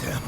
Damn.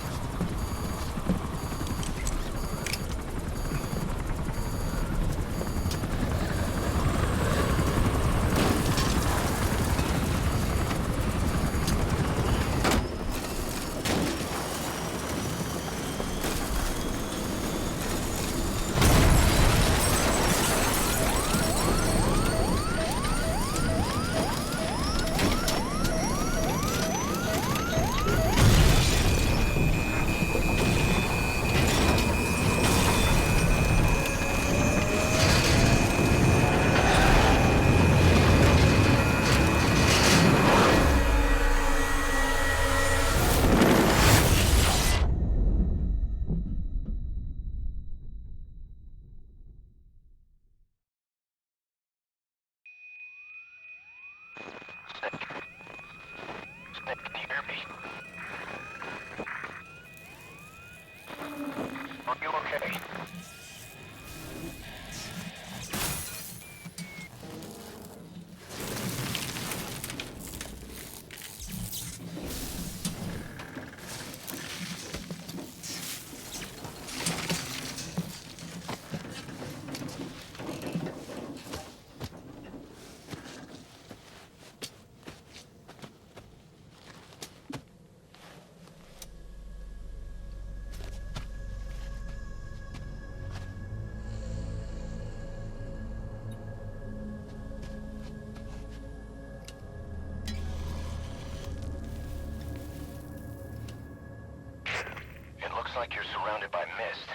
Like you're surrounded by mist.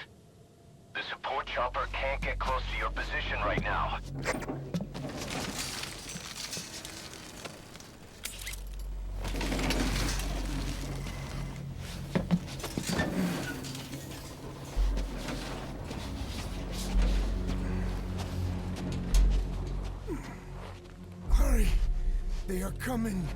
The support chopper can't get close to your position right now. Hurry! They are coming!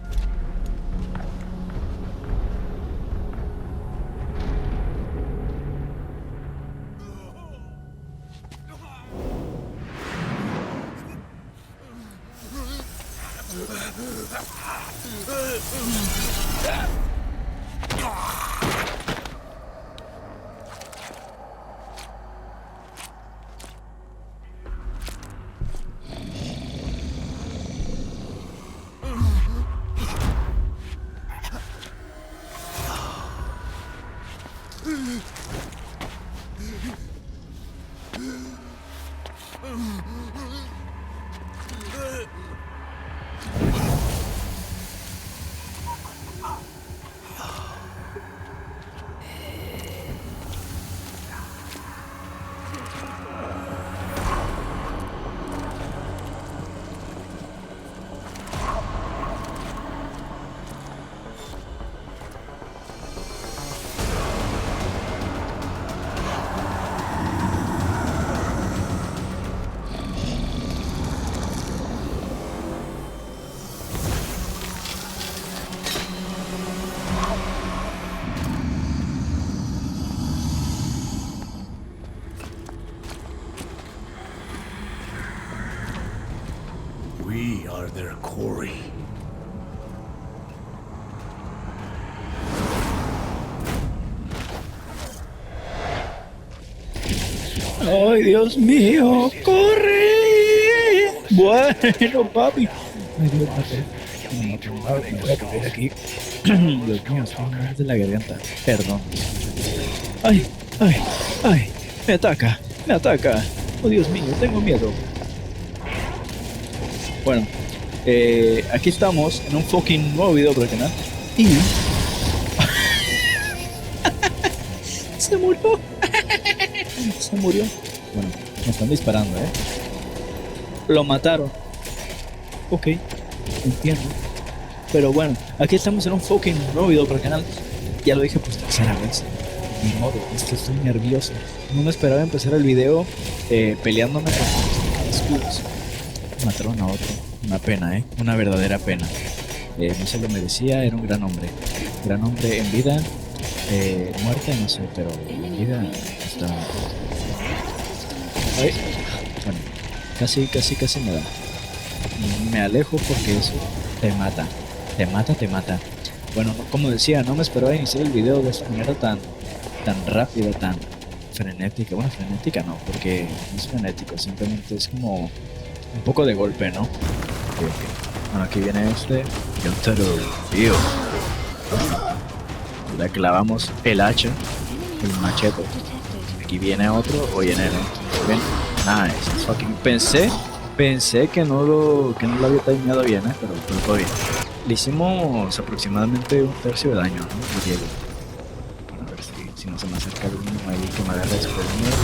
We are their quarry. ¡Ay, Dios mío! ¡Corre! Bueno, papi. Me dio papel. Me voy a poner aquí. Dios mío, estoy mal de la garganta. Perdón. ¡Ay! ¡Ay! ¡Ay! ¡Me ataca! ¡Me ataca! ¡Oh, Dios mío! Tengo miedo. Bueno, aquí estamos en un fucking nuevo video para el canal. Y... ¡se murió! Se murió. Bueno, me están disparando, Lo mataron. Ok, entiendo. Pero bueno, aquí estamos en un fucking nuevo video para el canal. Ya lo dije por tercera vez. Ni modo, es que estoy nervioso. No me esperaba empezar el video peleándome con los escudos. Mataron a otro. Una pena, una verdadera pena. No se lo merecía, era un gran hombre. Gran hombre en vida. Muerte, no sé, pero en vida está... Ay. Bueno, casi me da. Me alejo porque eso te mata. Te mata. Bueno, como decía, no me esperaba iniciar el video de esta manera tan rápida, tan frenética. Bueno, frenética no, porque no es frenético, simplemente es como un poco de golpe, ¿no? Okay. Bueno, aquí viene este Helicoptero, tío. Le clavamos el hacha, el machete. Aquí viene otro, o viene bien. Nice, fucking pensé que no lo había timeado bien, pero todo bien. Le hicimos aproximadamente un tercio de daño, ¿no? Yo llego. Bueno, a ver si no se me acerca alguno ahí que me agarre desprevenido.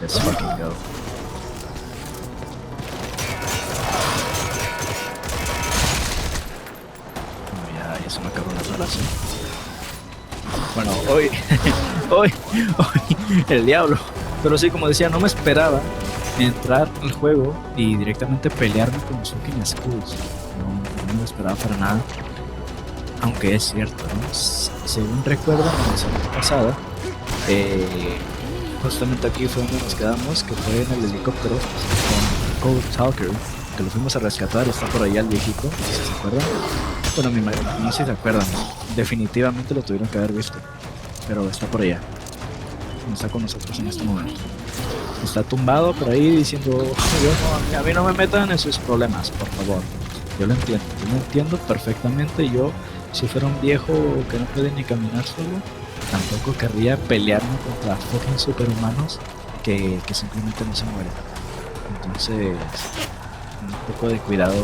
Let's fucking go. Bueno, ya se me acabó la balazo. Bueno, hoy, el diablo. Pero sí, como decía, no me esperaba entrar al juego y directamente pelearme con los fucking escudos. No me lo esperaba para nada. Aunque es cierto, ¿no? Según recuerdo, en la semana pasada, justamente aquí fue donde nos quedamos, que fue en el helicóptero con Code Talker, que lo fuimos a rescatar. Está por allá el viejito, si se acuerdan. Bueno, no sé si se acuerdan, definitivamente lo tuvieron que haber visto, pero está por allá, no está con nosotros en este momento. Está tumbado por ahí diciendo, a mí no me metan en sus problemas, por favor. Yo lo entiendo perfectamente. Yo, si fuera un viejo que no puede ni caminar solo, tampoco querría pelearme contra fucking superhumanos que simplemente no se mueren. Entonces, un poco de cuidado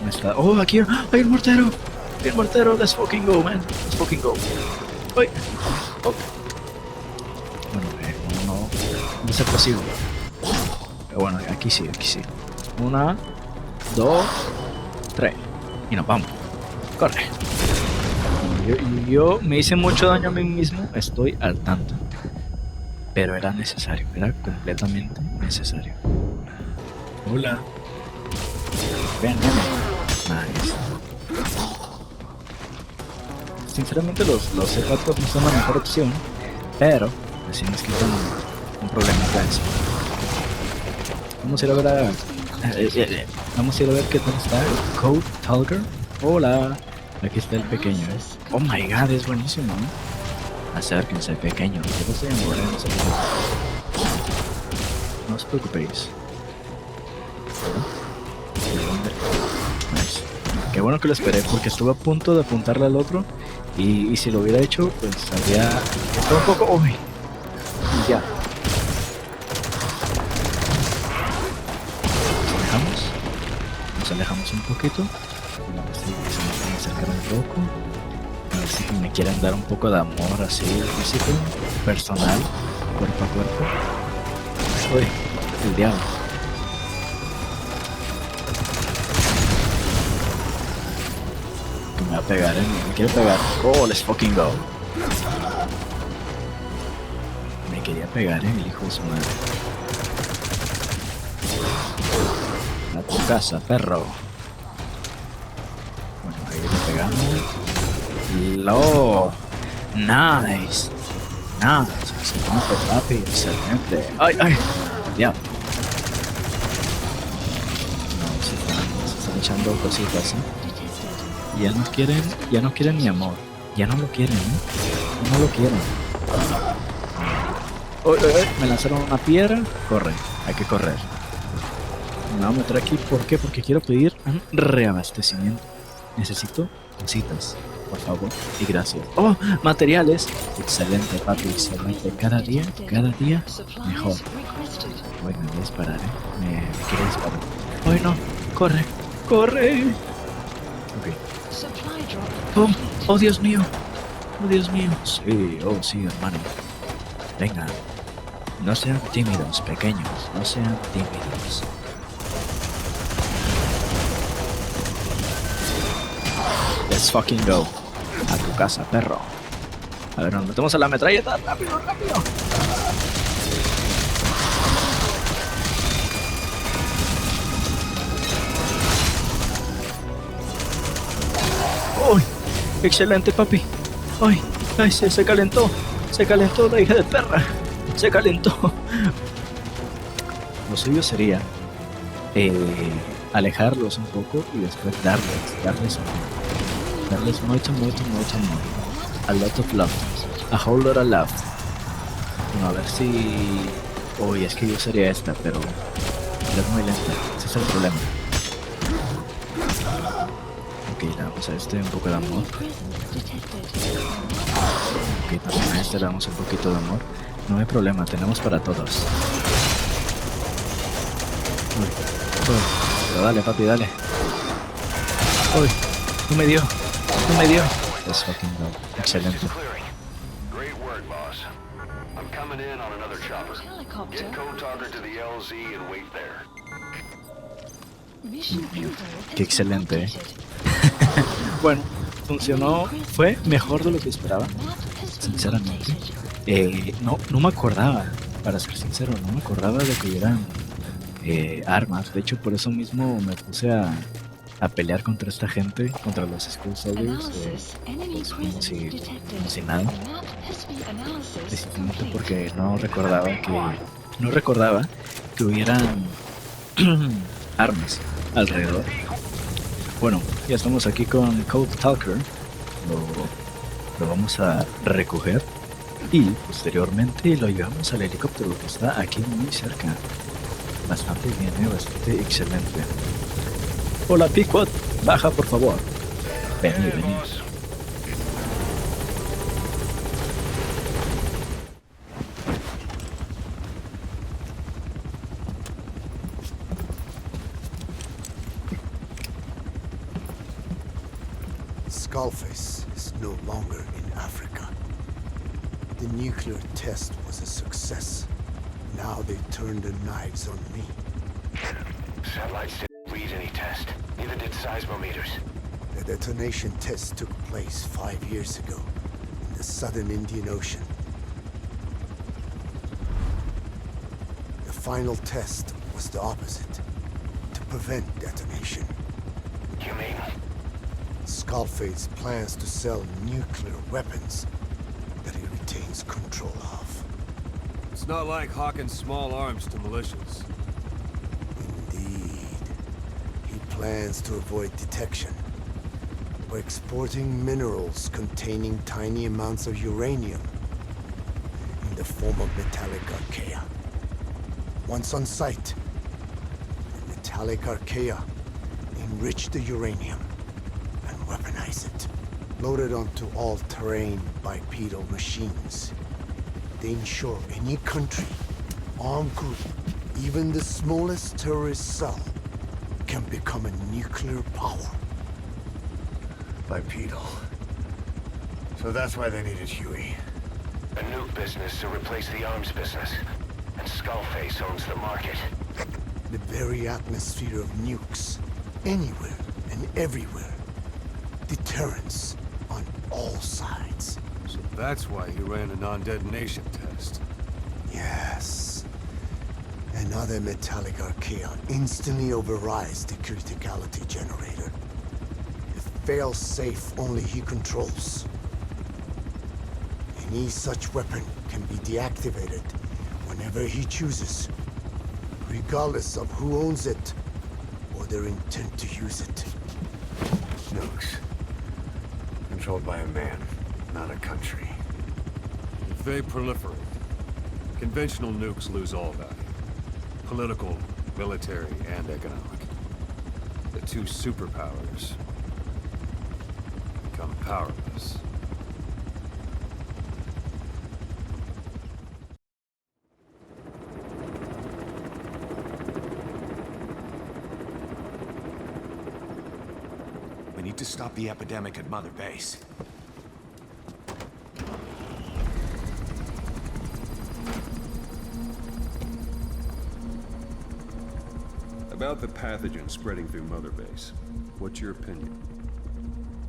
me está... ¡Oh, aquí hay un mortero! ¡Hay un mortero! ¡Let's fucking go, man! ¡Let's fucking go! ¡Ay! Oh. Bueno, no es posible. Pero bueno, aquí sí. 1, 2, 3. Y nos vamos. Corre. Yo me hice mucho daño a mí mismo, estoy al tanto. Pero era necesario, era completamente necesario. Hola. Ven. Nice. Sinceramente los C4 no son la mejor opción, pero así nos quitan un problema eso. Vamos a ir a ver vamos a ir a ver qué tal está Code Talker. Hola. Aquí está el pequeño, Oh my god, es buenísimo, ¿no? Acérquense, pequeño. Yo no estoy en moreno, no os preocupéis. Nice. Qué bueno que lo esperé, porque estuve a punto de apuntarle al otro. Y si lo hubiera hecho, pues habría estado un poco... ¡Uy! Y ya. Nos alejamos un poquito. Se me acercar un poco. A ver si me quieren dar un poco de amor así, físico, personal, cuerpo a cuerpo. Uy, el diablo. Me va a pegar, me quiere pegar. Oh, let's fucking go. Me quería pegar, el hijo de su madre. A tu casa, perro. Bueno, ahí le pegamos. ¡Lo! Nice. Excelente, papi, excelente. ¡Ay! Ya. No, se están echando cositas, Ya no quieren mi amor. Ya no lo quieren, No lo quieren. Me lanzaron una piedra. Corre, hay que correr. Me voy a meter aquí, ¿por qué? Porque quiero pedir un reabastecimiento. Necesito cositas, por favor, y gracias. ¡Oh! Materiales. Excelente, papi, excelente. Cada día mejor. Voy a disparar, Me quiero disparar. ¡Ay, no! ¡Corre! Ok. ¡Oh, Dios mío! Sí, hermano. Venga. No sean tímidos, pequeños. No sean tímidos. Let's fucking go. A tu casa, perro. A ver, nos metemos a la metralleta. Rápido. ¡Uy! Excelente, papi. ¡Ay! Se calentó la hija de perra. Se calentó. Lo suyo sería alejarlos un poco y después darles Darles mucho amor. A lot of love. A whole lot of love. Bueno, a ver si... Uy, es que yo usaría esta, pero es muy lenta. Ese es el problema. Ok, le damos a este un poco de amor. Ok, también a este le damos un poquito de amor. No hay problema, tenemos para todos. Uy, pero dale, papi, dale. Uy, no me dio. Es fucking dog. Excelente. Great work, boss. I'm coming in on another chopper. Helicopter. Get code talker to the LZ and wait there. Mission info Qué excelente, Bueno, funcionó, fue mejor de lo que esperaba, sinceramente. No me acordaba, para ser sincero, no me acordaba de que hubieran armas. De hecho, por eso mismo me puse a pelear contra esta gente, contra los Skull Soldiers, pues, como si nada. Precisamente porque no recordaba que hubieran armas alrededor. Bueno, ya estamos aquí con Code Talker. Lo vamos a recoger y posteriormente lo llevamos al helicóptero que está aquí muy cerca. Bastante bien, bastante excelente. Hola, Pequod, baja por favor. Vení. Skullface is no longer in Africa. The nuclear test was a success. Now they turned their knives on me. Satellites didn't read any test. Neither did seismometers. The detonation test took place 5 years ago in the southern Indian Ocean. The final test was the opposite, to prevent detonation. You mean? Skullface plans to sell nuclear weapons that he retains control of. It's not like hawking small arms to militias. Indeed. He plans to avoid detection by exporting minerals containing tiny amounts of uranium in the form of metallic archaea. Once on site, the metallic archaea enrich the uranium and weaponize it. Loaded onto all-terrain bipedal machines. They ensure any country, armed group, even the smallest terrorist cell, can become a nuclear power. Bipedal. So that's why they needed Huey. A nuke business to replace the arms business. And Skullface owns the market. The very atmosphere of nukes, anywhere and everywhere. Deterrence on all sides. So that's why he ran a non-detonation test. Yes. Another metallic archaea instantly overrides the criticality generator. It fails safe only he controls. Any such weapon can be deactivated whenever he chooses, regardless of who owns it or their intent to use it. Nukes. Controlled by a man, not a country. If they proliferate, conventional nukes lose all value. Political, military, and economic. The two superpowers become powerless. We need to stop the epidemic at Mother Base. About the pathogen spreading through Mother Base, what's your opinion?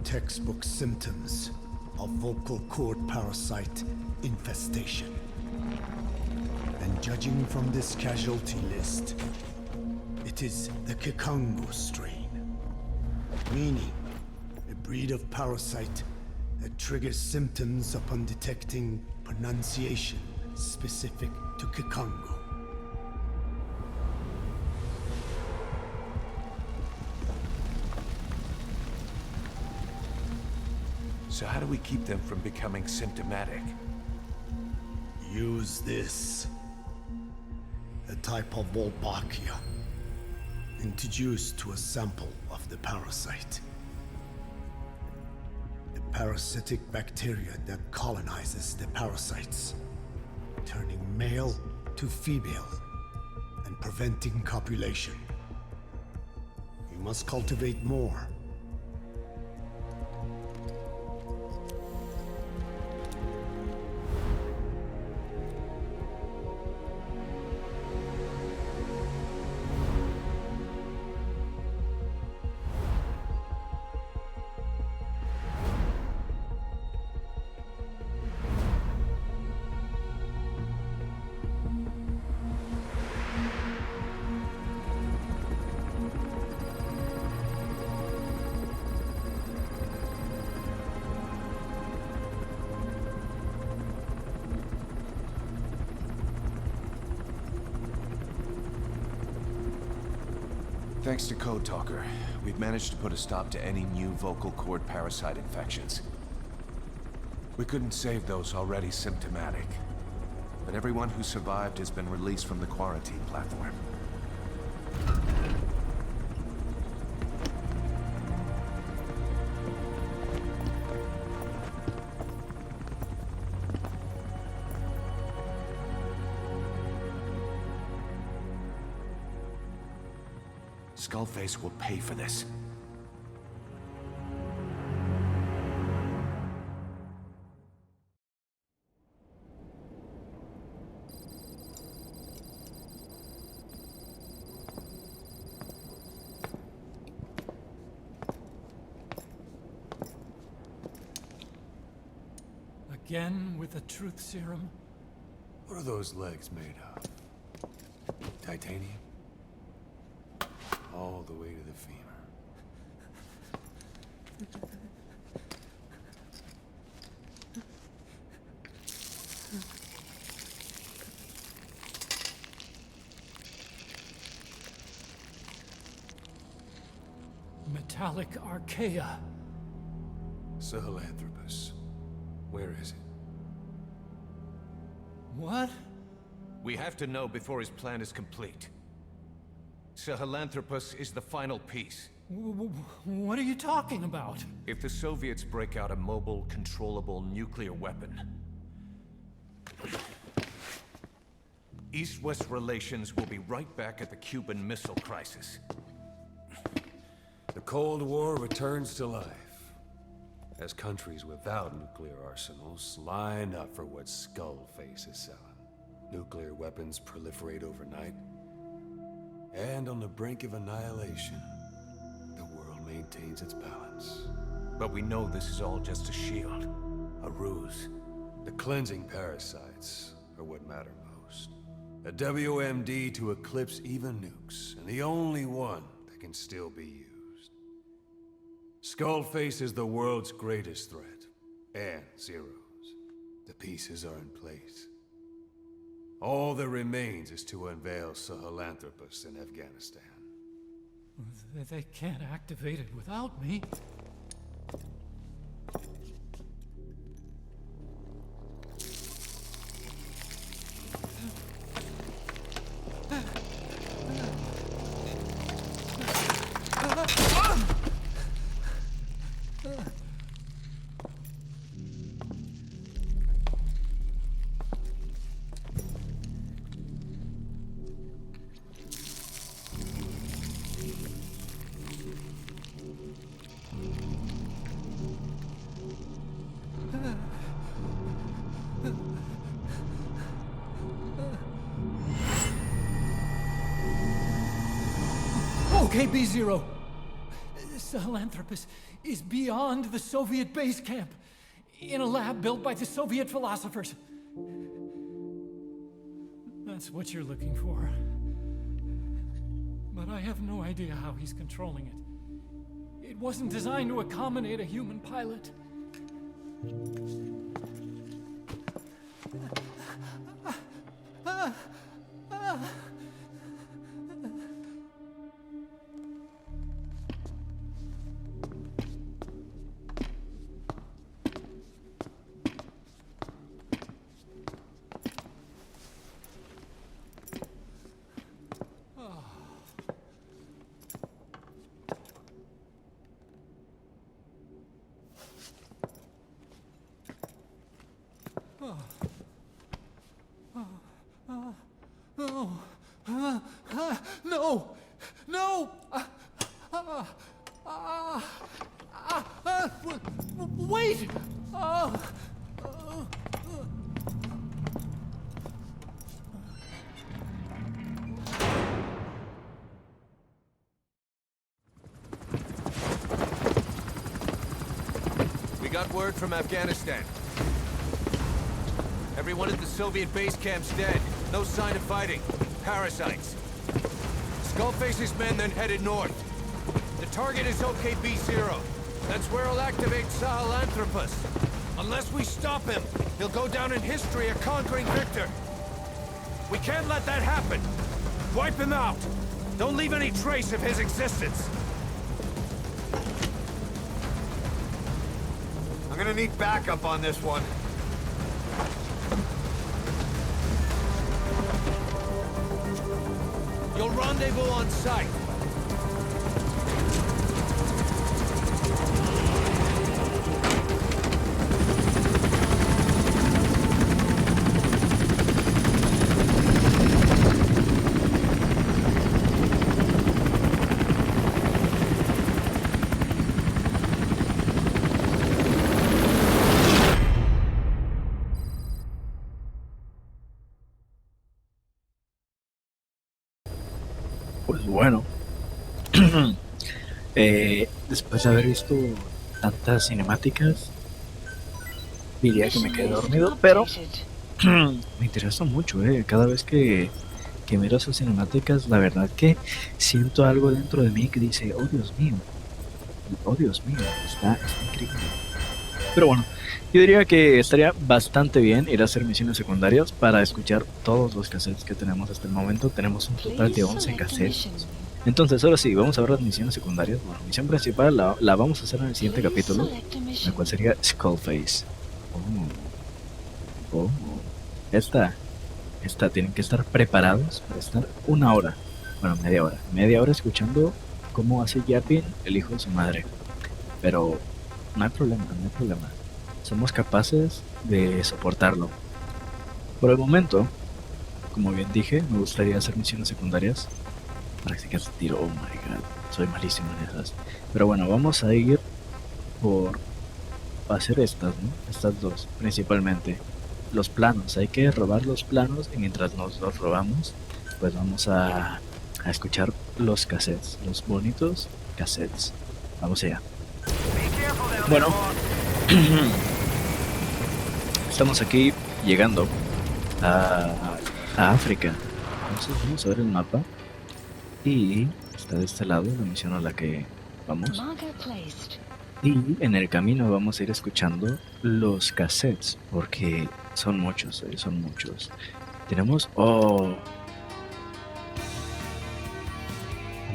Textbook symptoms of vocal cord parasite infestation. And judging from this casualty list, it is the Kikongo strain. Meaning, a breed of parasite that triggers symptoms upon detecting pronunciation specific to Kikongo. So how do we keep them from becoming symptomatic? Use this. A type of Wolbachia, introduced to a sample of the parasite. The parasitic bacteria that colonizes the parasites, turning male to female and preventing copulation. We must cultivate more. Thanks to Code Talker, we've managed to put a stop to any new vocal cord parasite infections. We couldn't save those already symptomatic, but everyone who survived has been released from the quarantine platform. Skullface will pay for this. Again with the truth serum? What are those legs made of? Titanium? All the way to the femur. Metallic Archaea. Sahelanthropus. Where is it? What? We have to know before his plan is complete. Sahelanthropus is the final piece. What are you talking about? If the Soviets break out a mobile, controllable nuclear weapon, East-West relations will be right back at the Cuban Missile Crisis. The Cold War returns to life as countries without nuclear arsenals line up for what Skullface is selling. Nuclear weapons proliferate overnight, and on the brink of annihilation, the world maintains its balance. But we know this is all just a shield, a ruse. The cleansing parasites are what matter most. A WMD to eclipse even nukes, and the only one that can still be used. Skullface is the world's greatest threat, and Zero's. The pieces are in place. All that remains is to unveil Sahelanthropus in Afghanistan. They can't activate it without me. Okay, B-Zero. Sahelanthropus is beyond the Soviet base camp, in a lab built by the Soviet philosophers. That's what you're looking for. But I have no idea how he's controlling it. It wasn't designed to accommodate a human pilot. No! No! Wait! We got word from Afghanistan. Everyone at the Soviet base camp's dead. No sign of fighting. Parasites. Skullface's men then headed north. The target is OKB-0. That's where he'll activate Sahelanthropus. Unless we stop him, he'll go down in history a conquering victor. We can't let that happen. Wipe him out. Don't leave any trace of his existence. I'm gonna need backup on this one. You'll rendezvous on site. Pues bueno, después de haber visto tantas cinemáticas, diría que me quedé dormido, pero me interesa mucho, cada vez que miro esas cinemáticas, la verdad que siento algo dentro de mí que dice, oh Dios mío, está increíble. Pero bueno, yo diría que estaría bastante bien ir a hacer misiones secundarias para escuchar todos los cassettes que tenemos hasta el momento. Tenemos un total de 11 cassettes. Entonces, ahora sí, vamos a ver las misiones secundarias. Bueno, la misión principal la vamos a hacer en el siguiente capítulo, la cual sería Skullface. Esta, tienen que estar preparados para estar una hora, bueno, media hora escuchando cómo hace Yapin, el hijo de su madre. Pero no hay problema. Somos capaces de soportarlo. Por el momento, como bien dije, me gustaría hacer misiones secundarias. Prácticas de tiro, oh my god, soy malísimo en esas. Pero bueno, vamos a ir por hacer estas, ¿no? Estas dos, principalmente. Los planos, hay que robar los planos y mientras nos los robamos, pues vamos a escuchar los cassettes, los bonitos cassettes. Vamos allá. Bueno, estamos aquí llegando a África. Entonces vamos a ver el mapa. Y está de este lado la misión a la que vamos. Y en el camino vamos a ir escuchando los cassettes, porque son muchos, Tenemos... Oh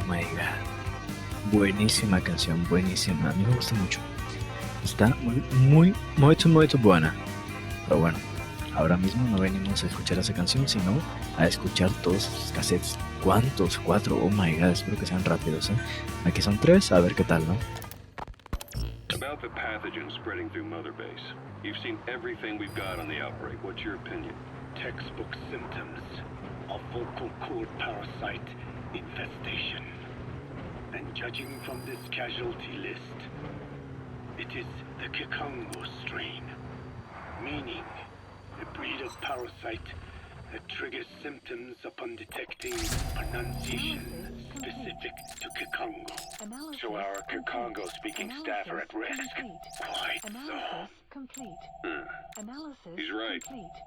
my god. Buenísima canción, buenísima. A mí me gusta mucho. Está muy buena. Pero bueno, ahora mismo no venimos a escuchar esa canción, sino a escuchar todos esos cassettes. ¿Cuántos? 4. Oh my god, espero que sean rápidos, Aquí son 3, a ver qué tal, ¿no? About the pathogen spreading through Mother Base. You've seen everything we've got on the outbreak. What's your opinion? Textbook symptoms of vocal cord parasite infestation. And judging from this casualty list, it is the Kikongo strain, meaning a breed of parasite that triggers symptoms upon detecting pronunciation specific to Kikongo. So our Kikongo-speaking staff are at risk. Quite so. He's right.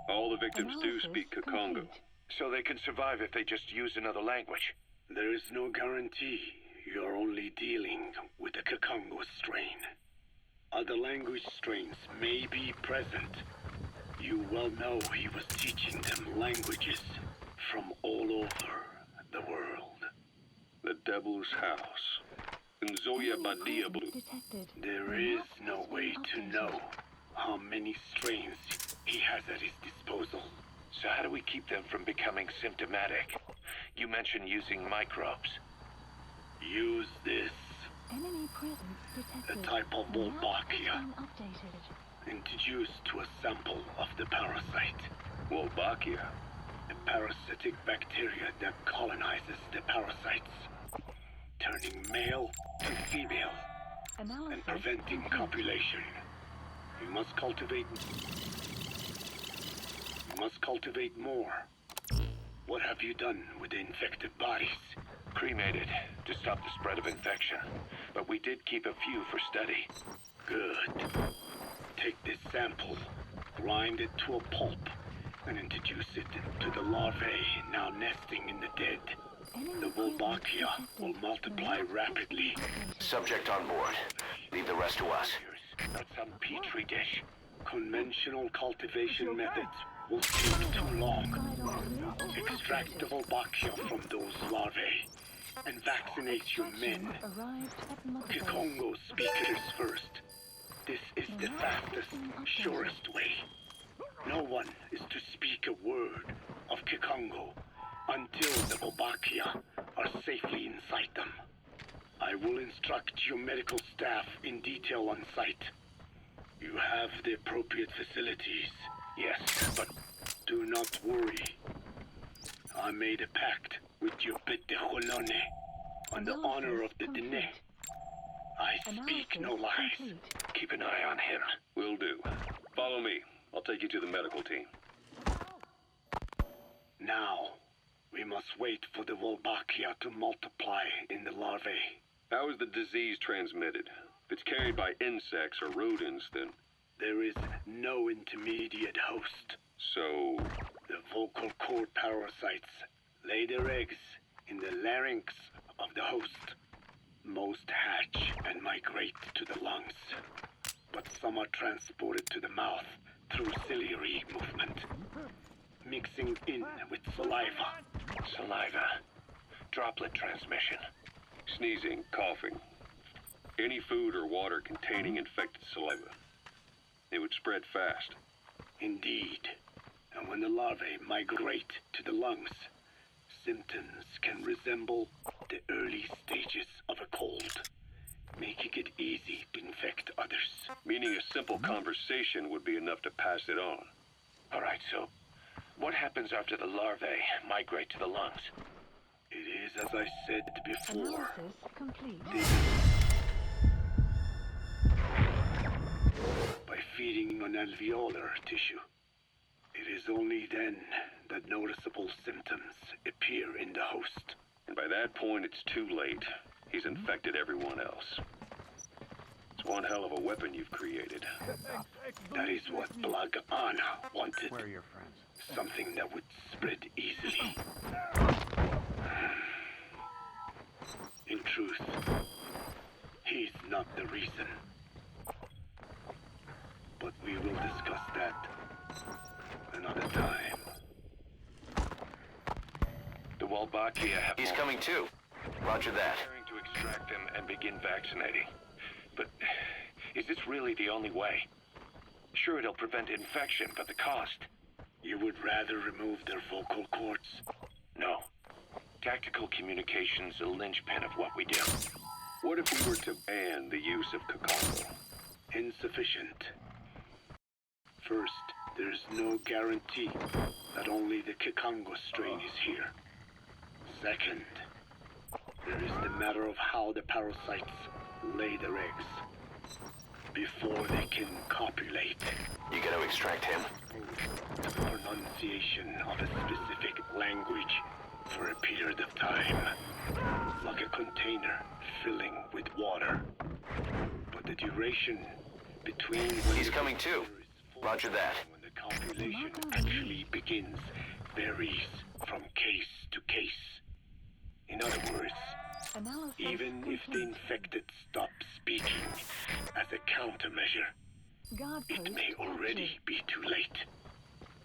All the victims do speak Kikongo. So they can survive if they just use another language. There is no guarantee. You're only dealing with the Kikongo strain. Other language strains may be present. You well know he was teaching them languages from all over the world. The Devil's House. In Zoya Badia Blue. There is no way to know how many strains he has at his disposal. So how do we keep them from becoming symptomatic? You mentioned using microbes. Use this. A type of Wolbachia introduced to a sample of the parasite. Wolbachia? A parasitic bacteria that colonizes the parasites, turning male to female and preventing copulation. We must cultivate more. What have you done with the infected bodies? Cremated to stop the spread of infection, but we did keep a few for study. Good. Take this sample, grind it to a pulp, and introduce it to the larvae now nesting in the dead. The Wolbachia will multiply rapidly. Subject on board. Leave the rest to us. Not some petri dish. Conventional cultivation methods will take too long. Extract the Wolbachia from those larvae and vaccinate your men. Kikongo speakers first. This is the fastest, surest way. No one is to speak a word of Kikongo until the Wolbachia are safely inside them. I will instruct your medical staff in detail on site. You have the appropriate facilities. Yes, but do not worry. I made a pact with your Bete Holone on the honor of the Dene. I speak no lies. keep an eye on him. Will do. Follow me. I'll take you to the medical team. Now, we must wait for the Wolbachia to multiply in the larvae. How is the disease transmitted? If it's carried by insects or rodents, then... There is no intermediate host. So... The vocal cord parasites lay their eggs in the larynx of the host. Most hatch and migrate to the lungs, but some are transported to the mouth through ciliary movement, mixing in with saliva. Saliva. Droplet transmission. Sneezing, coughing. Any food or water containing infected saliva. It would spread fast. Indeed. And when the larvae migrate to the lungs, symptoms can resemble the early stages of a cold, making it easy to infect others. Meaning a simple conversation would be enough to pass it on. All right, so what happens after the larvae migrate to the lungs? It is as I said before. By feeding on alveolar tissue. It is only then that noticeable symptoms appear in the host. And by that point, it's too late. He's infected everyone else. It's one hell of a weapon you've created. That is what Blagana wanted. Where are your friends? Something that would spread easily. In truth, he's not the reason. But we will discuss that another time. The Wolbachia have... He's coming too. Roger that. Preparing to extract them and begin vaccinating. But is this really the only way? Sure, it'll prevent infection, but the cost... You would rather remove their vocal cords? No. Tactical communication's the linchpin of what we do. What if we were to ban the use of Kikongo? Insufficient. First, there's no guarantee that only the Kikongo strain is here. Second, there is the matter of how the parasites lay their eggs before they can copulate. You gotta extract him. The pronunciation of a specific language for a period of time, like a container filling with water. But the duration between when He's coming too. Roger that. when the copulation actually begins varies from case to case. In other words, even if the infected stop speaking as a countermeasure, it may already be too late.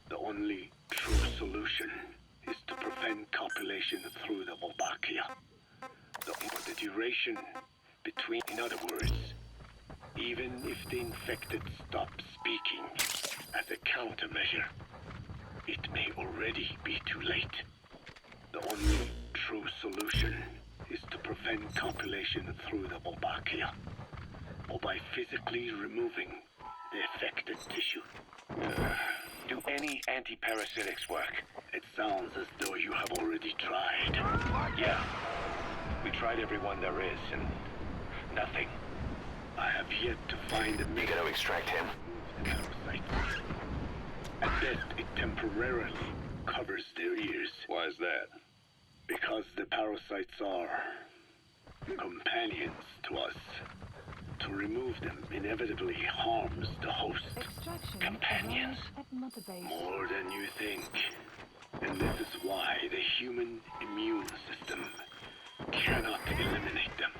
The only true solution is to prevent copulation through the Wolbachia. The duration between, in other words, even if the infected stop speaking as a countermeasure, it may already be too late. The only true solution is to prevent copulation through the Wolbachia, or by physically removing the affected tissue. Do any anti-parasitics work? It sounds as though you have already tried. Yeah. We tried every one there is, and nothing. I have yet to find a You method gonna extract him? to remove the parasites. At best, it temporarily covers their ears. Why is that? Because the parasites are companions to us. To remove them inevitably harms the host. Companions? More than you think. And this is why the human immune system cannot eliminate them.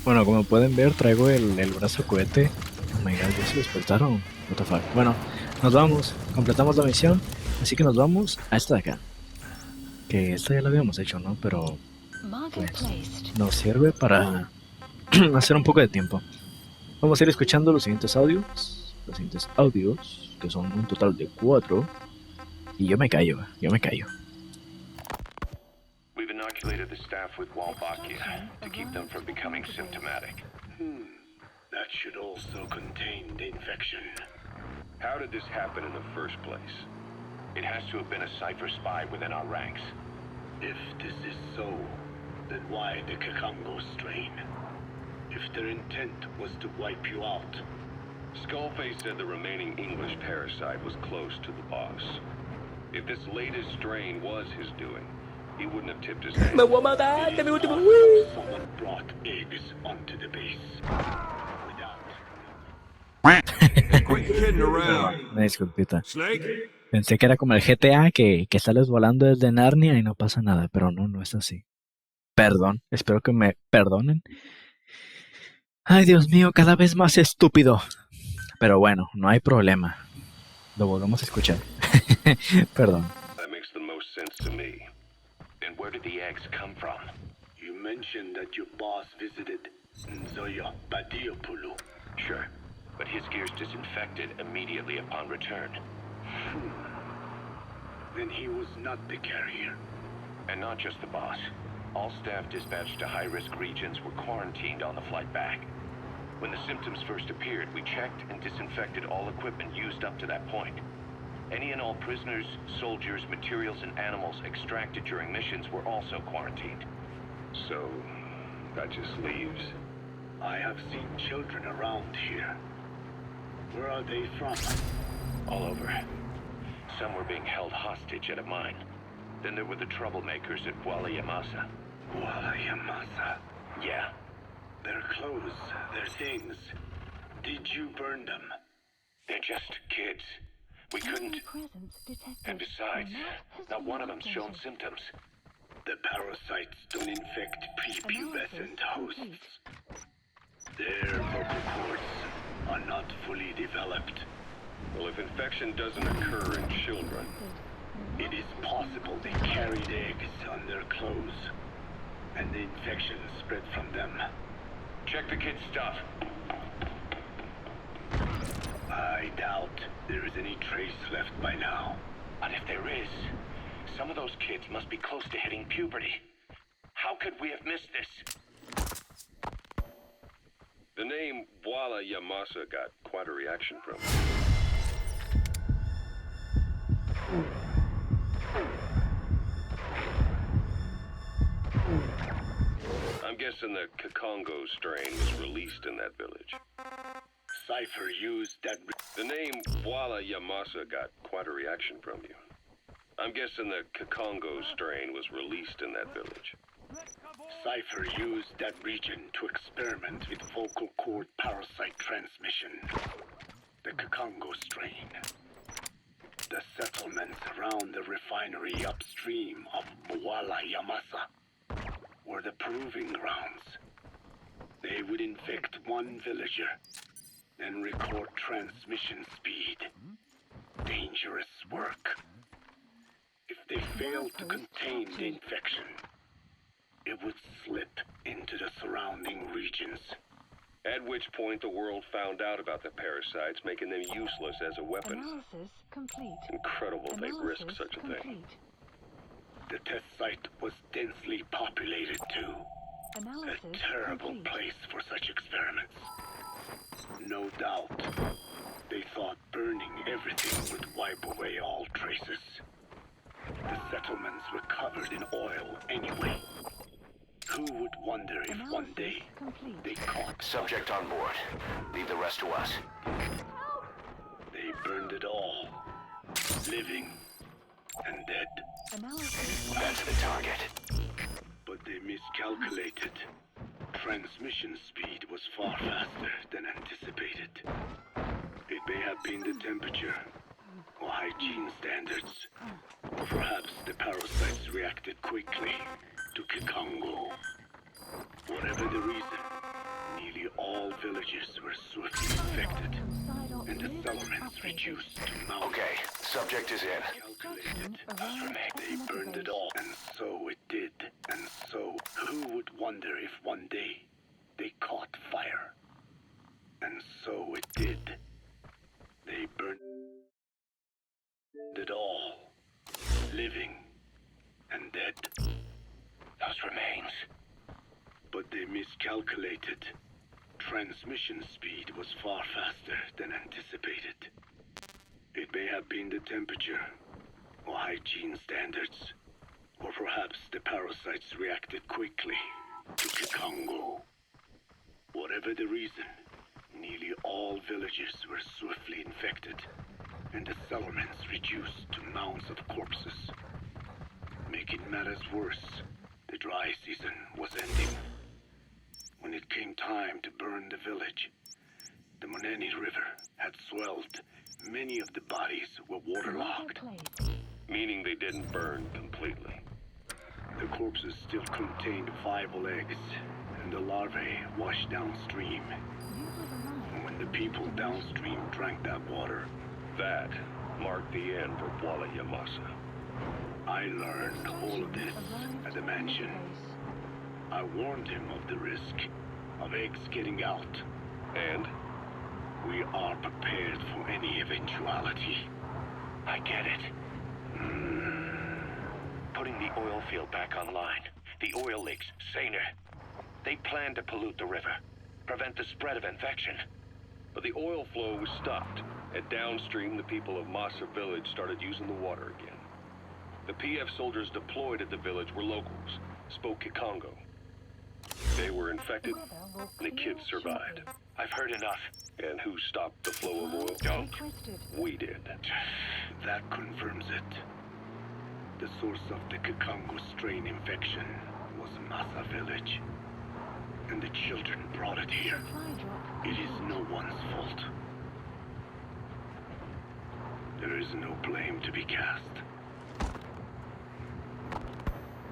Bueno, como pueden ver, traigo el brazo cohete. Oh my god, ya se despertaron. What the fuck. Bueno, nos vamos. Completamos la misión. Así que nos vamos a esta de acá. Que esta ya la habíamos hecho, ¿no? Pero pues nos sirve para hacer un poco de tiempo. Vamos a ir escuchando los siguientes audios. Los siguientes audios, que son un total de 4. Y yo me callo. We've inoculated the staff with Wolbachia to keep them from becoming symptomatic. That should also contain the infection. How did this happen in the first place? It has to have been a Cypher spy within our ranks. If this is so, then why the Kakango strain? If their intent was to wipe you out, Skullface said the remaining English parasite was close to the boss. If this latest strain was his doing, he wouldn't have tipped his hand. someone brought eggs onto the base. Quit kidding around. Una disculpita. Snake? Pensé que era como el GTA que sales volando desde Narnia y no pasa nada, pero no es así. Perdón, espero que me perdonen. Ay, Dios mío, cada vez más estúpido. Pero bueno, no hay problema. Lo volvemos a escuchar. Perdón. That makes the most sense to me. And where did the eggs come from? You mentioned that your boss visited Nzoya Badiopulu. Sure, but his gear's disinfected immediately upon return. Then he was not the carrier. And not just the boss. All staff dispatched to high-risk regions were quarantined on the flight back. When the symptoms first appeared, we checked and disinfected all equipment used up to that point. Any and all prisoners, soldiers, materials, and animals extracted during missions were also quarantined. So, that just leaves. I have seen children around here. Where are they from? All over. Some were being held hostage at a mine. Then there were the troublemakers at Yamasa. Yamasa. Yeah. Their clothes, their things. Did you burn them? They're just kids. We couldn't. And besides, not one of them's shown symptoms. The parasites don't infect prepubescent hosts. Their vocal cords are not fully developed. Well, if infection doesn't occur in children, It is possible they carried eggs on their clothes, and the infection spread from them. Check the kid's stuff. I doubt there is any trace left by now. And if there is, some of those kids must be close to hitting puberty. How could we have missed this? the name Yamasa got quite a reaction from. I'm guessing the Kakongo strain was released in that village. Cypher used that... The name Yamasa got quite a reaction from you. I'm guessing the Kakongo strain was released in that village. Cypher used that region to experiment with vocal cord parasite transmission. The Kakongo strain. The settlements around the refinery upstream of Yamasa were the proving grounds. They would infect one villager, then record transmission speed. Dangerous work. If they failed to contain the infection, it would slip into the surroundings. infections. At which point the world found out about the parasites, making them useless as a weapon. Analysis complete. Incredible they risk such a thing. Complete. The test site was densely populated too. Analysis A terrible complete. place for such experiments. No doubt, they thought burning everything would wipe away all traces. The settlements were covered in oil anyway. Who would wonder if one day they caught... Subject on board. Leave the rest to us. They burned it all. Living and dead. Analysis. That's the target. But they miscalculated. Transmission speed was far faster than anticipated. It may have been the temperature, or hygiene standards, or perhaps the parasites reacted quickly to Kikongo. Whatever the reason, nearly all villages were swiftly infected, and the settlements reduced to mountains. Okay, subject is in. Calculated. They burned it all, and so it did. And so, who would wonder if one day they caught fire? And so it did. They burned it all, living and dead. Those remains. But they miscalculated. Transmission speed was far faster than anticipated. It may have been the temperature, or hygiene standards, or perhaps the parasites reacted quickly to Kikongo. Whatever the reason, nearly all villages were swiftly infected, and the settlements reduced to mounds of corpses. Making matters worse, the dry season was ending. When it came time to burn the village, the Moneni River had swelled. Many of the bodies were waterlogged, Meaning they didn't burn completely. the corpses still contained viable eggs, and the larvae washed downstream. And when the people downstream drank that water, That marked the end for Walla Yamasa. I learned all of this at the mansion. I warned him of the risk of eggs getting out. And? We are prepared for any eventuality. I get it. Putting the oil field back online. The oil leaks, saner. They plan to pollute the river, prevent the spread of infection. But the oil flow was stopped, and downstream the people of Masa village started using the water again. The PF soldiers deployed at the village were locals, spoke Kikongo. They were infected, and the kids survived. I've heard enough. And who stopped the flow of oil? Don't. We did. That confirms it. The source of the Kikongo strain infection was Masa village. And the children brought it here. It is no one's fault. There is no blame to be cast.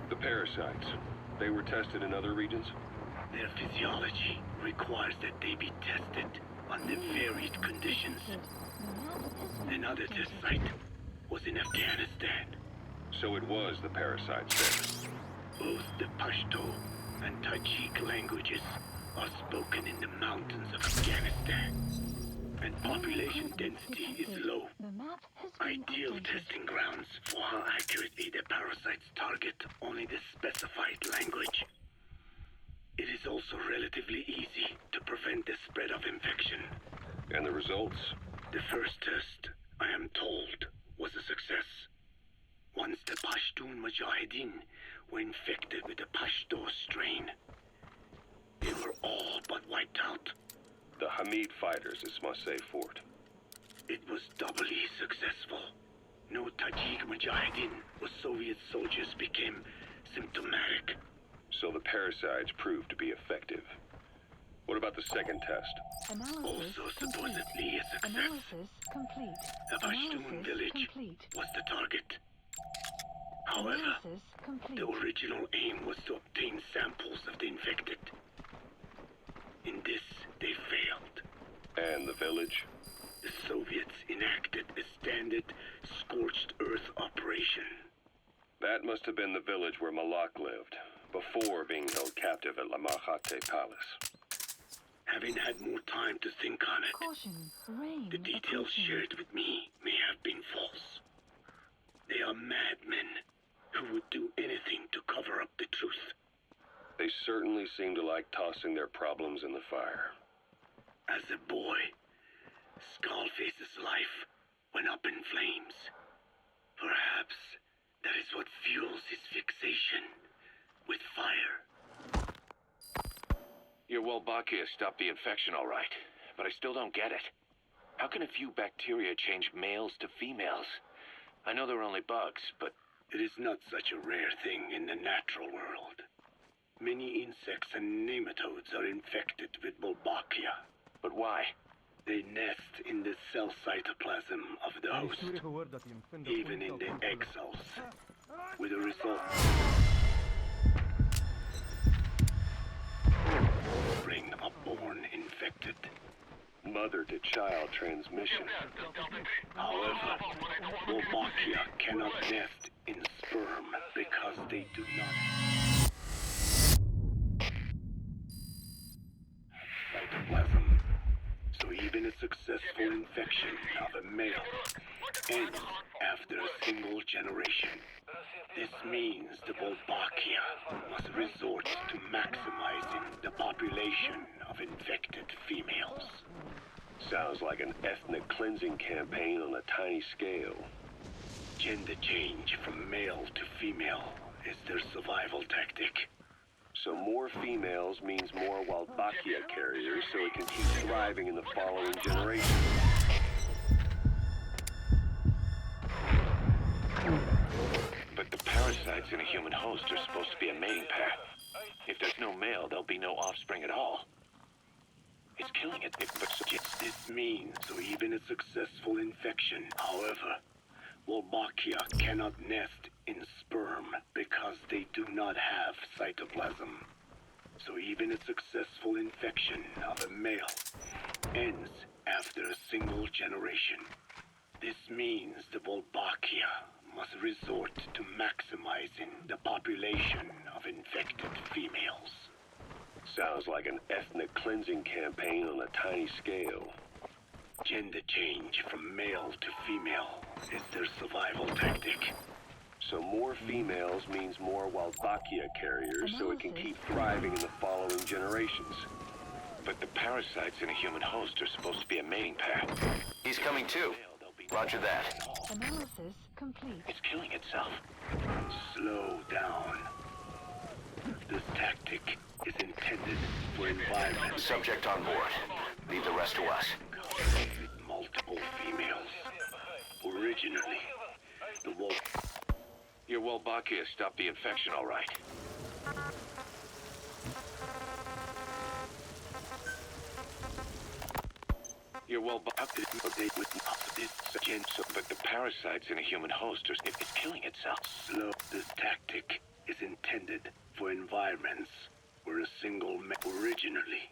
The parasites, they were tested in other regions? Their physiology requires that they be tested under varied conditions. Another test site was in Afghanistan. So it was the parasites there. Both the Pashto and Tajik languages are spoken in the mountains of Afghanistan, and population density is low. Ideal testing grounds for how accurately the parasites target only the specified language. It is also relatively easy to prevent the spread of infection. And the results? The first test, I am told, was a success. Once the Pashtun Mujahideen were infected with the Pashto strain, they were all but wiped out. The Hamid fighters at Smasei Fort. It was doubly successful. No Tajik Mujahideen or Soviet soldiers became symptomatic. So the parasites proved to be effective. What about the second test? Also supposedly a success. The Pashtun village was the target. However, the original aim was to obtain samples of the infected. In this, they failed. And the village? The Soviets enacted a standard scorched earth operation. That must have been the village where Malak lived, before being held captive at La Marjate Palace. Having had more time to think on it, Caution. Rain. the details approaching. shared with me may have been false. They are madmen who would do anything to cover up the truth. They certainly seem to like tossing their problems in the fire. As a boy, Skullface's life went up in flames. Perhaps that is what fuels his fixation with fire. Your Wolbachia stopped the infection all right, but I still don't get it. How can a few bacteria change males to females? I know they're only bugs, but... It is not such a rare thing in the natural world. Many insects and nematodes are infected with Wolbachia. But why? They nest in the cell cytoplasm of the host, even in the egg cells, with a result bring a born infected. Mother-to-child transmission. However, Wolbachia cannot nest in sperm because they do not have cytoplasm. So even a successful infection of a male ends after a single generation. This means the Wolbachia must resort to maximizing the population of infected females. Sounds like an ethnic cleansing campaign on a tiny scale. Gender change from male to female is their survival tactic. So more females means more Wolbachia carriers, so it can keep thriving in the following generation. But the parasites in a human host are supposed to be a mating pair. If there's no male, there'll be no offspring at all. It's killing it. This means so even a successful infection, however, Wolbachia cannot nest in sperm because they do not have cytoplasm. So even a successful infection of a male ends after a single generation. This means the Wolbachia must resort to maximizing the population of infected females. Sounds like an ethnic cleansing campaign on a tiny scale. Gender change from male to female is their survival tactic. So more females means more Wolbachia carriers, so it can keep thriving in the following generations. But the parasites in a human host are supposed to be a mating pair. He's coming too. Roger that. Analysis complete. It's killing itself. Slow down. This tactic is intended for environment. Subject on board. Leave the rest to us. Multiple females. Originally, the wolf. Your Wolbachia stopped the infection all right. Your Wolbachia... But the parasites in a human host are... It's killing itself. Slow. This tactic is intended for environments where a single originally,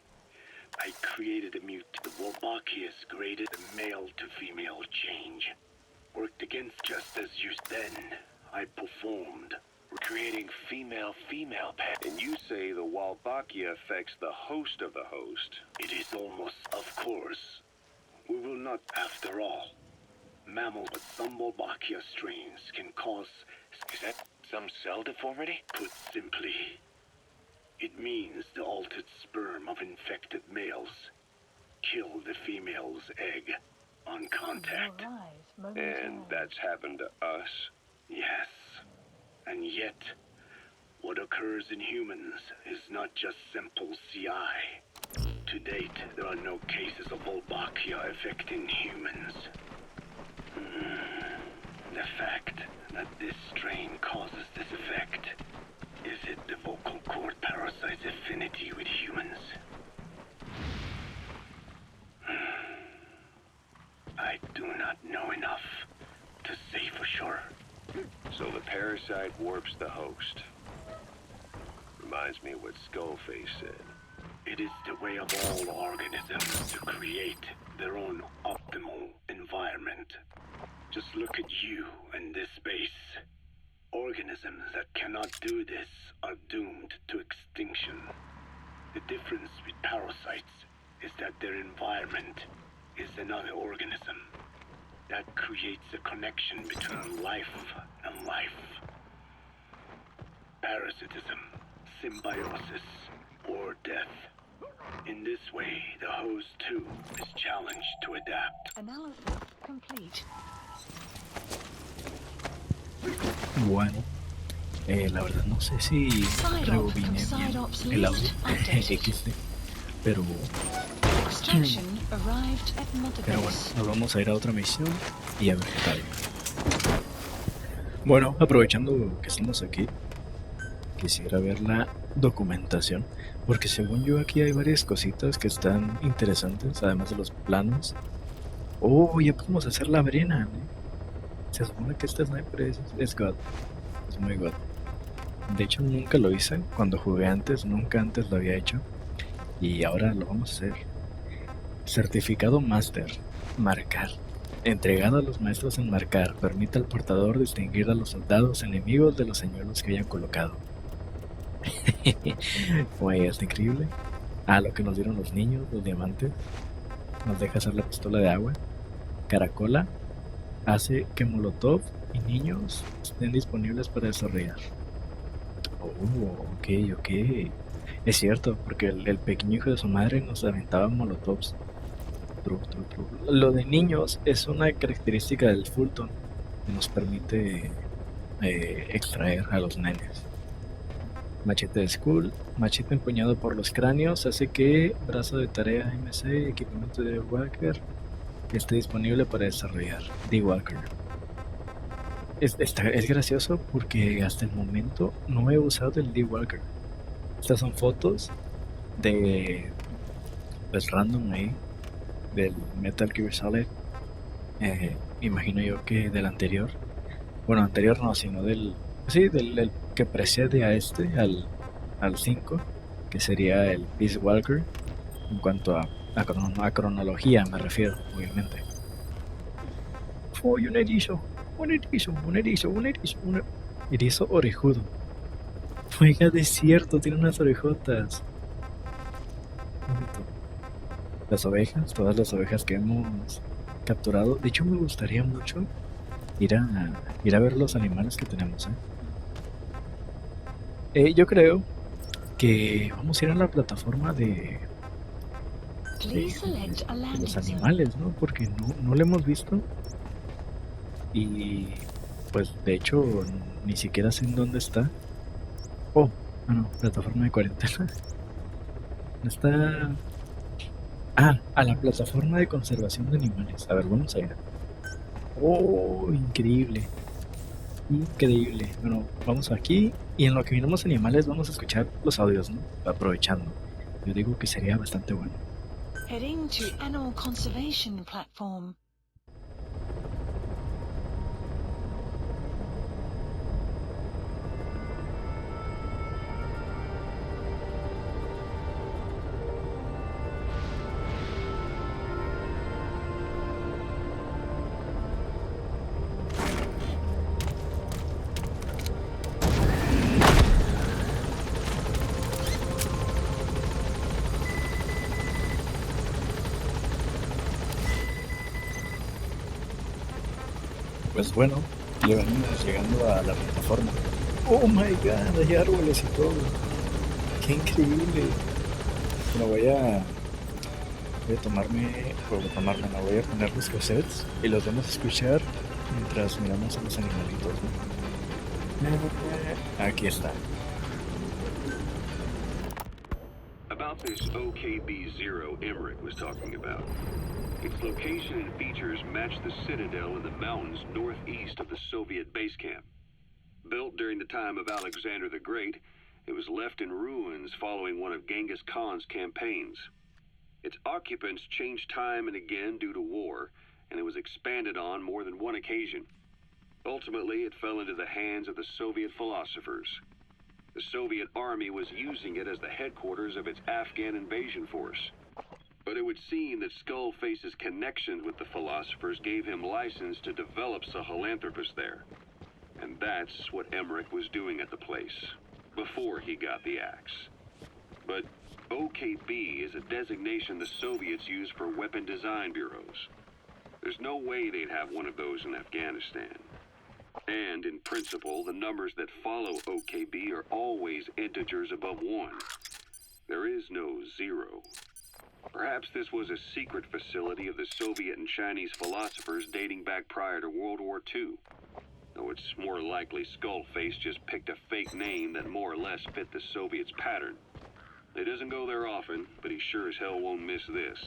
I created a mute. The Wolbachia's graded the male to female change. Worked against just as you then. I performed. Creating female-female pair. And you say the Wolbachia affects the host of the host. It is almost, of course. We will not, after all. Mammals with some Wolbachia strains can cause... Is that some cell deformity? Put simply, it means the altered sperm of infected males kill the female's egg on contact. And that's happened to us? Yes. And yet, what occurs in humans is not just simple CI. To date, there are no cases of Wolbachia affecting humans. The fact that this strain causes this effect, is it the vocal cord parasite's affinity with humans? I do not know enough to say for sure. So the parasite warps the host. Reminds me of what Skullface said. It is the way of all organisms to create their own optimal environment. Just look at you and this space. Organisms that cannot do this are doomed to extinction. The difference with parasites is that their environment is another organism that creates a connection between life and life. Parasitism, symbiosis, or death. In this way, the host too is challenged to adapt. Analysis complete. Bueno, la verdad no sé si rebobiné bien el audio XD, pero bueno, nos vamos a ir a otra misión y a ver qué tal. Bueno, aprovechando que estamos aquí, quisiera ver la documentación, porque según yo aquí hay varias cositas que están interesantes, además de los planos. Oh, ya podemos hacer la arena, ¿eh? Se supone que esta sniper es God, es muy God. De hecho nunca lo hice cuando jugué antes, nunca antes lo había hecho, y ahora lo vamos a hacer. Certificado Master, marcar. Entregado a los maestros en marcar, permite al portador distinguir a los soldados enemigos de los señuelos que hayan colocado. Güey, es increíble. Lo que nos dieron los niños, los diamantes. Nos deja hacer la pistola de agua. Caracola hace que Molotov y niños estén disponibles para desarrollar. Ok. Es cierto, porque el pequeño hijo de su madre nos aventaba Molotovs. True. Lo de niños es una característica del Fulton que nos permite extraer a los nenes. Machete de Skull, machete empuñado por los cráneos, hace que brazo de tarea MC, equipamiento de Walker, esté disponible para desarrollar. D-Walker. Es gracioso porque hasta el momento no he usado el D-Walker. Estas son fotos de pues random ahí del Metal Gear Solid. Imagino yo que del anterior. Bueno, anterior no, sino del que precede a este, al 5, que sería el Peace Walker, en cuanto a cronología me refiero, obviamente. Un erizo orejudo. Oiga, de cierto, tiene unas orejotas. Las ovejas, todas las ovejas que hemos capturado. De hecho, me gustaría mucho ir a ver los animales que tenemos, yo creo que vamos a ir a la plataforma de los animales, ¿no? Porque no lo hemos visto. Y pues de hecho ni siquiera sé en dónde está. Plataforma de cuarentena. No está. A la plataforma de conservación de animales. A ver, vamos a ir. Increíble. Bueno, vamos aquí y en lo que miramos animales vamos a escuchar los audios, ¿no? Aprovechando. Yo digo que sería bastante bueno. Heading to Animal Conservation Platform. Pues bueno, ya venimos llegando a la plataforma. Oh my god, hay árboles y todo. Qué increíble. Bueno, voy a poner los cassettes y los vamos a escuchar mientras miramos a los animalitos, ¿no? Aquí está. About this OKB-0 Emmerich was talking about. Its location and features match the citadel in the mountains northeast of the Soviet base camp. Built during the time of Alexander the Great, it was left in ruins following one of Genghis Khan's campaigns. Its occupants changed time and again due to war, and it was expanded on more than one occasion. Ultimately, it fell into the hands of the Soviet philosophers. The Soviet army was using it as the headquarters of its Afghan invasion force. But it would seem that Skullface's connections with the philosophers gave him license to develop Sahelanthropus there. And that's what Emmerich was doing at the place, before he got the axe. But OKB is a designation the Soviets use for weapon design bureaus. There's no way they'd have one of those in Afghanistan. And, in principle, the numbers that follow OKB are always integers above 1. There is no 0. Perhaps this was a secret facility of the Soviet and Chinese philosophers dating back prior to World War II. Though it's more likely Skullface just picked a fake name that more or less fit the Soviets' pattern. He doesn't go there often, but he sure as hell won't miss this.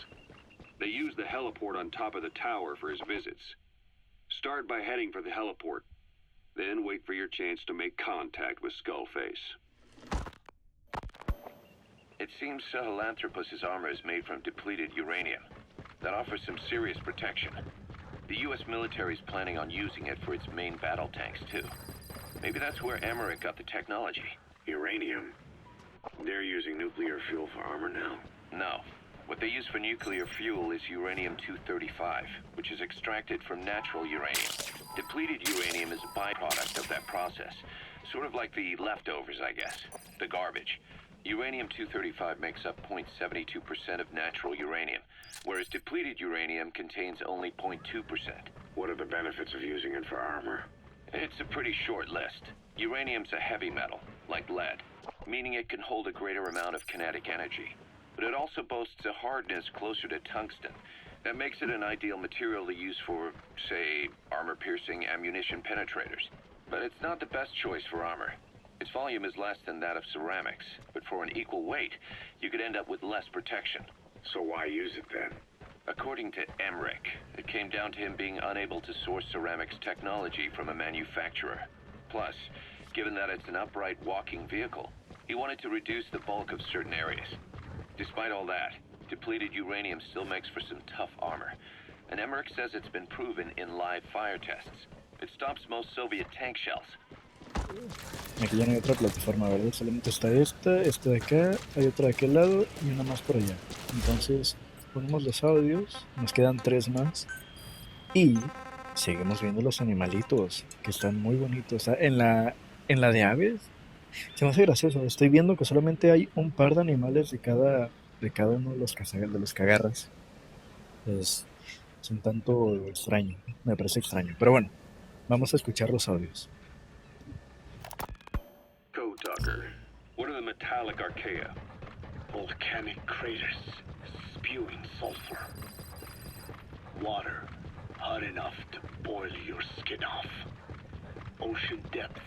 They use the heliport on top of the tower for his visits. Start by heading for the heliport. Then wait for your chance to make contact with Skullface. It seems Sahelanthropus's armor is made from depleted uranium. That offers some serious protection. The U.S. military is planning on using it for its main battle tanks, too. Maybe that's where Emmerich got the technology. Uranium? They're using nuclear fuel for armor now? No. What they use for nuclear fuel is uranium-235, which is extracted from natural uranium. Depleted uranium is a byproduct of that process. Sort of like the leftovers, I guess. The garbage. Uranium-235 makes up 0.72% of natural uranium, whereas depleted uranium contains only 0.2%. What are the benefits of using it for armor? It's a pretty short list. Uranium's a heavy metal, like lead, meaning it can hold a greater amount of kinetic energy. But it also boasts a hardness closer to tungsten. That makes it an ideal material to use for, say, armor-piercing ammunition penetrators. But it's not the best choice for armor. Its volume is less than that of ceramics, but for an equal weight, you could end up with less protection. So why use it then? According to Emmerich, it came down to him being unable to source ceramics technology from a manufacturer. Plus, given that it's an upright walking vehicle, he wanted to reduce the bulk of certain areas. Despite all that, depleted uranium still makes for some tough armor, and Emmerich says it's been proven in live fire tests. It stops most Soviet tank shells. Aquí ya no hay otra plataforma, ¿verdad? Solamente está esta de acá, hay otra de aquel lado y una más por allá. Entonces, ponemos los audios, nos quedan 3 más y seguimos viendo los animalitos, que están muy bonitos. En la de aves, se me hace gracioso. Estoy viendo que solamente hay un par de animales de cada uno de los que agarras. Es un tanto extraño, me parece extraño. Pero bueno, vamos a escuchar los audios. Code Talker, what are the metallic archaea? Volcanic craters spewing sulfur. Water hot enough to boil your skin off. Ocean depths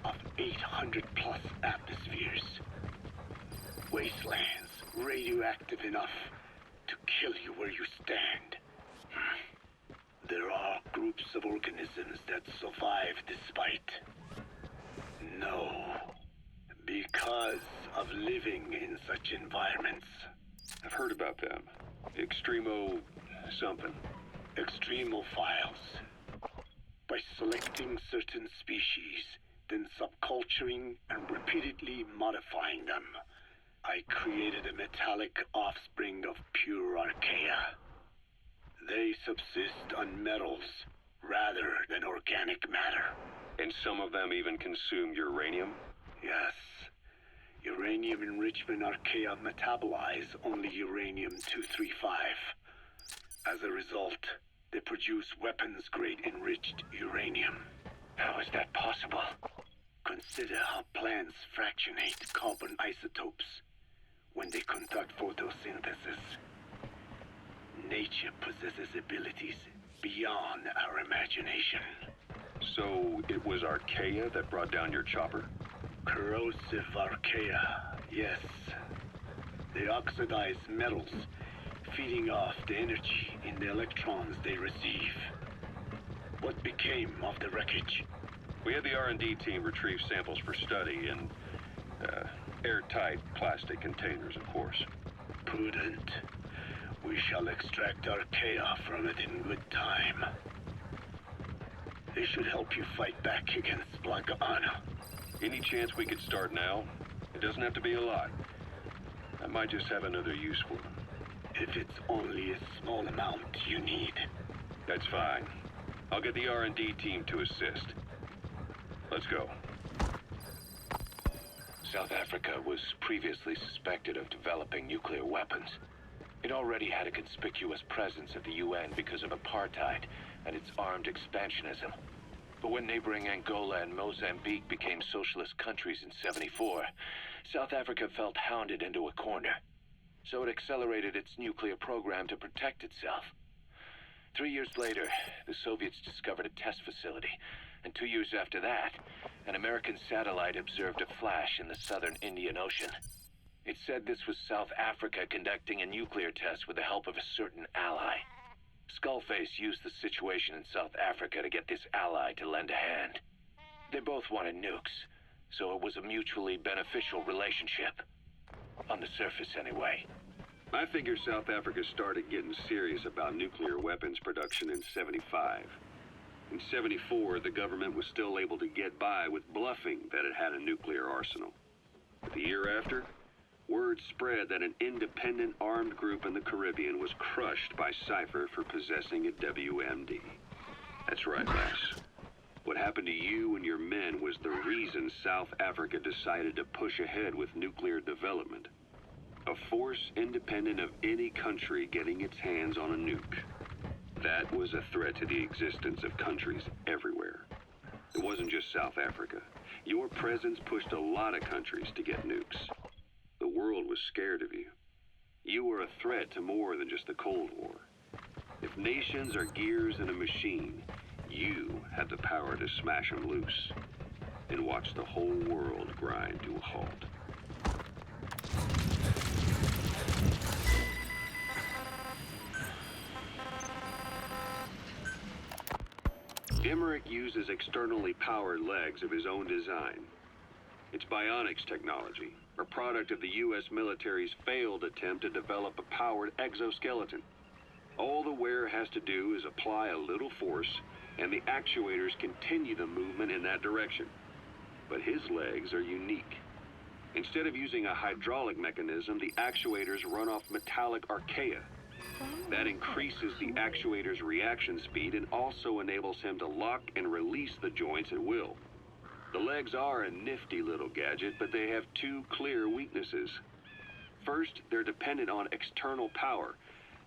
of 800 plus atmospheres. Wastelands radioactive enough to kill you where you stand. There are groups of organisms that survive despite. No, because of living in such environments. I've heard about them. Extremo something. Extremophiles. By selecting certain species, then subculturing and repeatedly modifying them, I created a metallic offspring of pure archaea. They subsist on metals rather than organic matter. And some of them even consume uranium? Yes. Uranium enrichment archaea metabolize only uranium-235. As a result, they produce weapons-grade enriched uranium. How is that possible? Consider how plants fractionate carbon isotopes when they conduct photosynthesis. Nature possesses abilities beyond our imagination. So it was archaea that brought down your chopper? Corrosive archaea, yes. They oxidize metals, feeding off the energy in the electrons they receive. What became of the wreckage? We had the R&D team retrieve samples for study in airtight plastic containers, of course. Prudent. We shall extract archaea from it in good time. They should help you fight back against Black Anna. Any chance we could start now? It doesn't have to be a lot. I might just have another use for them. If it's only a small amount you need. That's fine. I'll get the R&D team to assist. Let's go. South Africa was previously suspected of developing nuclear weapons. It already had a conspicuous presence at the UN because of apartheid and its armed expansionism. But when neighboring Angola and Mozambique became socialist countries in '74, South Africa felt hounded into a corner. So it accelerated its nuclear program to protect itself. 3 years later, the Soviets discovered a test facility, and 2 years after that, an American satellite observed a flash in the southern Indian Ocean. It said this was South Africa conducting a nuclear test with the help of a certain ally. Skullface used the situation in South Africa to get this ally to lend a hand. They both wanted nukes, so it was a mutually beneficial relationship. On the surface, anyway. I figure South Africa started getting serious about nuclear weapons production in '75. In '74, the government was still able to get by with bluffing that it had a nuclear arsenal. But the year after, word spread that an independent armed group in the Caribbean was crushed by Cypher for possessing a WMD. That's right, Les. What happened to you and your men was the reason South Africa decided to push ahead with nuclear development. A force independent of any country getting its hands on a nuke. That was a threat to the existence of countries everywhere. It wasn't just South Africa. Your presence pushed a lot of countries to get nukes. The world was scared of you. You were a threat to more than just the Cold War. If nations are gears in a machine, you had the power to smash them loose and watch the whole world grind to a halt. Emmerich uses externally powered legs of his own design. It's bionics technology, a product of the U.S. military's failed attempt to develop a powered exoskeleton. All the wearer has to do is apply a little force, and the actuators continue the movement in that direction. But his legs are unique. Instead of using a hydraulic mechanism, the actuators run off metallic archaea. That increases the actuator's reaction speed and also enables him to lock and release the joints at will. The legs are a nifty little gadget, but they have two clear weaknesses. First, they're dependent on external power,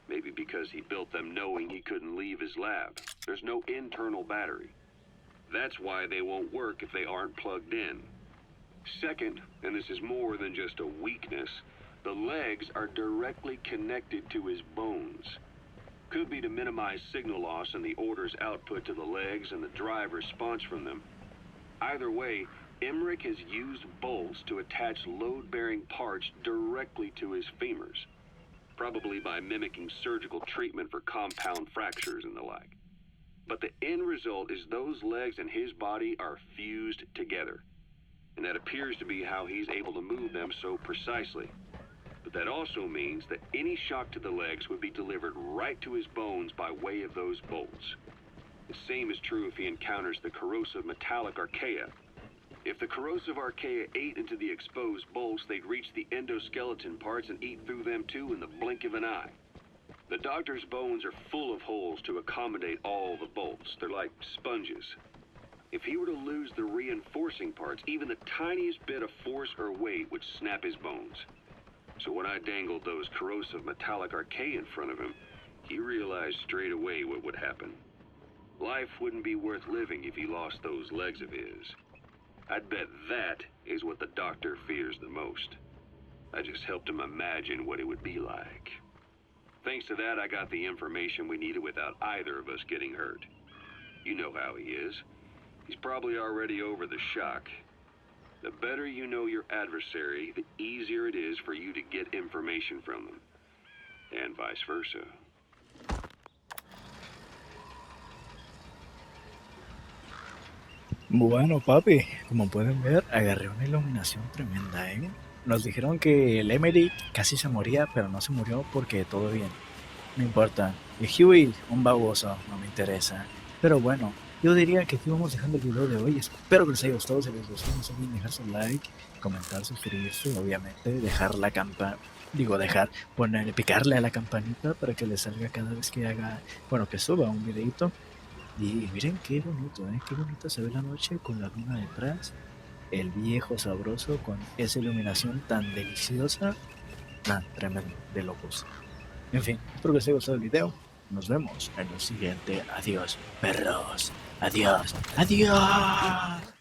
maybe because he built them knowing he couldn't leave his lab. There's no internal battery. That's why they won't work if they aren't plugged in. Second, and this is more than just a weakness, the legs are directly connected to his bones. Could be to minimize signal loss and the orders output to the legs and the drive response from them. Either way, Emmerich has used bolts to attach load-bearing parts directly to his femurs, probably by mimicking surgical treatment for compound fractures and the like. But the end result is those legs and his body are fused together, and that appears to be how he's able to move them so precisely. But that also means that any shock to the legs would be delivered right to his bones by way of those bolts. The same is true if he encounters the corrosive metallic archaea. If the corrosive archaea ate into the exposed bolts, they'd reach the endoskeleton parts and eat through them too in the blink of an eye. The doctor's bones are full of holes to accommodate all the bolts. They're like sponges. If he were to lose the reinforcing parts, even the tiniest bit of force or weight would snap his bones. So when I dangled those corrosive metallic archaea in front of him, he realized straight away what would happen. Life wouldn't be worth living if he lost those legs of his. I'd bet that is what the doctor fears the most. I just helped him imagine what it would be like. Thanks to that, I got the information we needed without either of us getting hurt. You know how he is. He's probably already over the shock. The better you know your adversary, the easier it is for you to get information from them. And vice versa. Bueno, papi, como pueden ver, agarré una iluminación tremenda, ¿eh? Nos dijeron que el Emmerich casi se moría, pero no se murió porque todo bien. No importa. Y Huey, un baboso, no me interesa. Pero bueno, yo diría que aquí vamos dejando el video de hoy. Espero que les haya gustado. Si les gustó, no se olviden dejar su like, comentar, suscribirse, obviamente, dejar la picarle a la campanita para que les salga cada vez que haga, que suba un videito. Y miren qué bonito, qué bonita se ve la noche con la luna detrás. el viejo sabroso con esa iluminación tan deliciosa. Tremendo, de locos. En fin, espero que les haya gustado el video. Nos vemos en el siguiente. Adiós, perros. Adiós. Adiós.